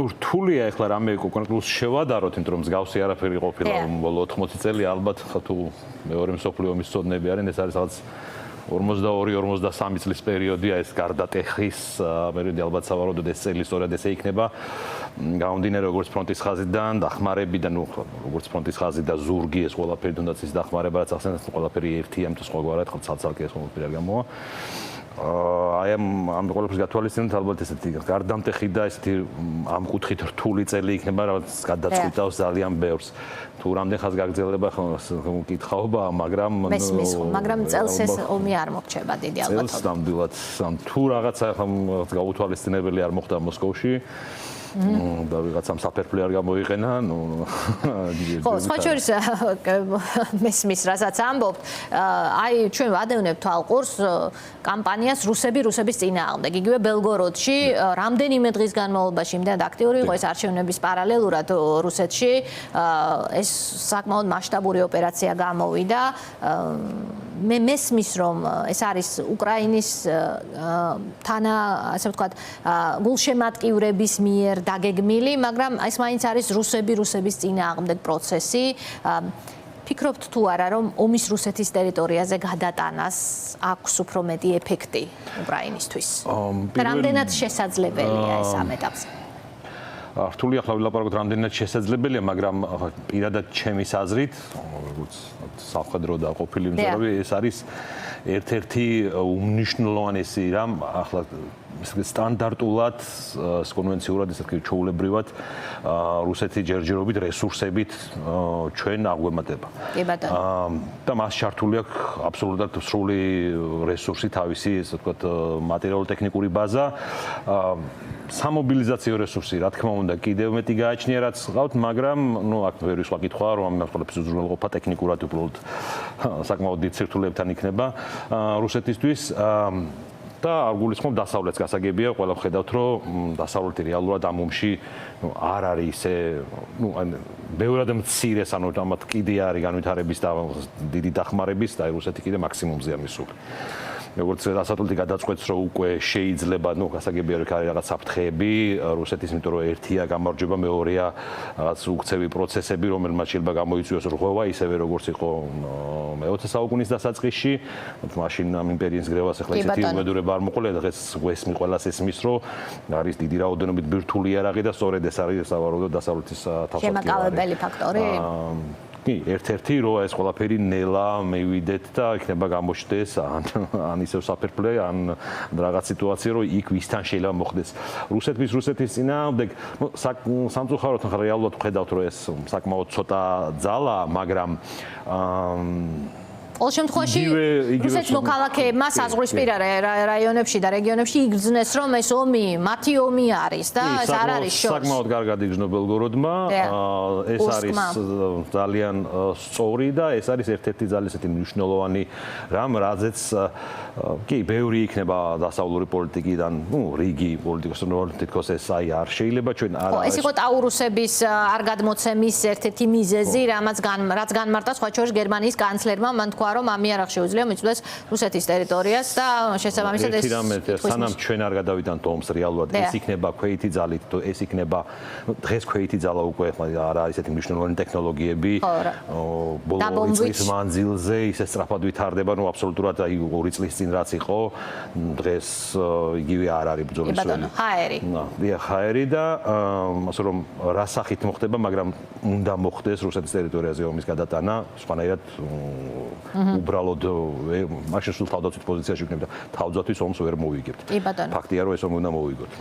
რთულია ახლა რამე კონკრეტულად შევადაროთ, იმიტომ რომ მსგავსი არაფერი ყოფილა ბოლო 80 წელი ალბათ თუ მეორე მსოფლიო ომის წოდნები არიან, ეს არის რაღაც 42-43 წლის პერიოდია, ეს გარდა ტეხის პერიოდი ალბათ სავარაუდოდ ეს წელი სწორედ ესე იქნება. გამომდინარე როგორც ფრონტის ხაზიდან, დახმარებიდან, როგორც ფრონტის ხაზი და ზურგი, ეს ყველაფერი თუნდაც ის დახმარება რაც ახსენეთ, ყველაფერი ერთია, თუ სხვაგვარად ხო ცალ-ცალკე ეს ყველაფერი არ გამოვა. აი ამ ყველაფერს გათვალისწინებთ ალბათ ესეთი გარდამტეხი და ესეთი ამ კუთხით რთული წელი იქნება, რაც გადაწყვიტავს ძალიან ბევრს. თუ რამდენ ხანს გაგრძელება კითხაობა, მაგრამ წელს ეს ომი არ მოხდება დიდი ალბათობით. წელს ნამდვილად თუ რაღაცა გაუთვალისწინებელი არ მოხდა მოსკოვში და ვიღაცამ საფერფლე არ გამოიყენა, ხო, სხვა შორის მესმის რასაც ამბობთ, აი ჩვენ ვადევნებთ თვალყურს კამპანიას რუსების წინააღმდეგ. იგივე ბელგოროდში რამდენიმე დღის განმავლობაში იმდენად აქტიური იყო ეს არჩევნების პარალელურად რუსეთში, ეს საკმაოდ მასშტაბური ოპერაცია გამოვიდა. მე მესმის რომ ეს არის უკრაინის ასე ვთქვათ გულშემატკივრების მიერ დაგეგმილი, მაგრამ ეს მაინც არის რუსების წინააღმდეგ პროცესი. ფიქრობთ თუ არა რომ ომის რუსეთის ტერიტორიაზე გადატანას აქვს უფრო მეტი ეფექტი უკრაინისთვის? რამდენად შესაძლებელია ეს ამ ეტაპზე? რთული ახლა ვილაპარაკოთ რამდენად შესაძლებელია, მაგრამ პირადად ჩემის აზრით, როგორც სამხედრო და ყოფილი მზარავი, ეს არის ერთ-ერთი უმნიშვნელოვანესი რამ ახლა სტანდარტულად, კონვენციურად, ისე ჩვეულებრივად რუსეთი ჯერჯერობით რესურსებით ჩვენ აღვემატება. კი ბატონო. და მას ჩართული აქვს აბსოლუტურად სრული რესურსი, თავისი, ასე ვთქვათ, მატერიალურ-ტექნიკური ბაზა. სამობილიზაციო რესურსი, რა თქმა უნდა, კიდევ მეტი გააჩნია, რაც ყავთ, მაგრამ აქ ბევრი სხვა კითხვაა, რომ ამ ყველაფერს უზრუნველყოფა ტექნიკურად უბრალოდ საკმაოდ დიდ სირთულეებთან იქნება რუსეთისთვის. და არ გულისხმობ დასავლეთს გასაგებია, ყველა ხედავთ, რომ დასავლეთი რეალურად ამ ომში არ არის ისე, ბევრად მცირეს, ამათ კიდე არის განვითარების და დიდი დახმარების და რუსეთი კიდე მაქსიმუმზეა მისული. როგორც დასავლეთი გადაწყვეტს, რომ უკვე შეიძლება, გასაგებია, რომ არის რაღაც საფრთხეები რუსეთის, იმიტომ რომ ერთია გამარჯვება, მეორეა რაღაც უქცევი პროცესები, რომელმაც შეიძლება გამოიწვიოს რღვევა, ისევე როგორც იყო მე-20 საუკუნის დასაწყისში, მაშინ ამ იმპერიის გრევას ახლა ისეთი უმედურება არ მოყოლია და დღეს გვესმის ყველას ესმის, რომ არის დიდი რაოდენობით ბირთვული იარაღი და სწორედ ეს არის სავარაუდოდ დასავლეთის თავსართი. შემაკავებელი ფაქტორი? კი, ერთ-ერთი რომ ეს ყველაფერი ნელა მივიდეთ და იქნება გამოჩნდეს ან ისევ საფერფლე, ან რაღაც სიტუაცია, რომ იქ ვისთან შეიძლება მოხდეს. რუსეთის წინააღმდეგ, სამწუხაროდ რეალურად ვხედავთ, რომ ეს sakmaud ცოტა ძალა, მაგრამ ყოველ შემთხვევაში რუსეთის მოქალაქეებმა საზღვრისპირა რაიონებში და რეგიონებში იგრძნეს, რომ ეს ომი მათი ომი არის და ეს არ არის შორს. საკმაოდ კარგად იგრძნო ბელგოროდმა, ეს არის ძალიან სწორი და ეს არის ერთ-ერთი ძალიან ისეთი მნიშვნელოვანი რამ, რაზეც კი, ბევრი იქნება დასავლური პოლიტიკიდან, რიგი პოლიტიკოსები თითქოს ეს არ შეიძლება ჩვენ არ ეს იყო ტაურუსების არ გადმოცემის ერთ-ერთი მიზეზი, რაც განმარტა სხვა შორის გერმანიის კანცლერმა, მან თქვა რომ ამ იარაღს შეუძლია მიწვდეს რუსეთის ტერიტორიას და შესაბამისად ეს სანამ ჩვენ არ გადავიდანთ ომს რეალურად ეს იქნება ქვეითი ძალით, ეს იქნება დღეს ქვეითი ძალა უკვე არა ისეთი მნიშვნელოვანი ტექნოლოგიები ბოლო წლის მანძილზე ისე სწრაფად ვითარდება, აბსოლუტურად აი 2 წლის წინ რაც იყო დღეს იგივე არ არის ბრძოლის ველი. ბატონო, ჰაერი. ჰაერი და ასე რომ რა სახით მოხდება, მაგრამ უნდა მოხდეს რუსეთის ტერიტორიაზე ომის გადატანა, სხვანაირად უბრალოდ მაშინ სულ თავდაცვის პოზიციაში ვიქნებ და თავდაცვის ომს ვერ მოვიგებთ. კი ბატონო. ფაქტია რომ ეს ომი უნდა მოვიგოთ.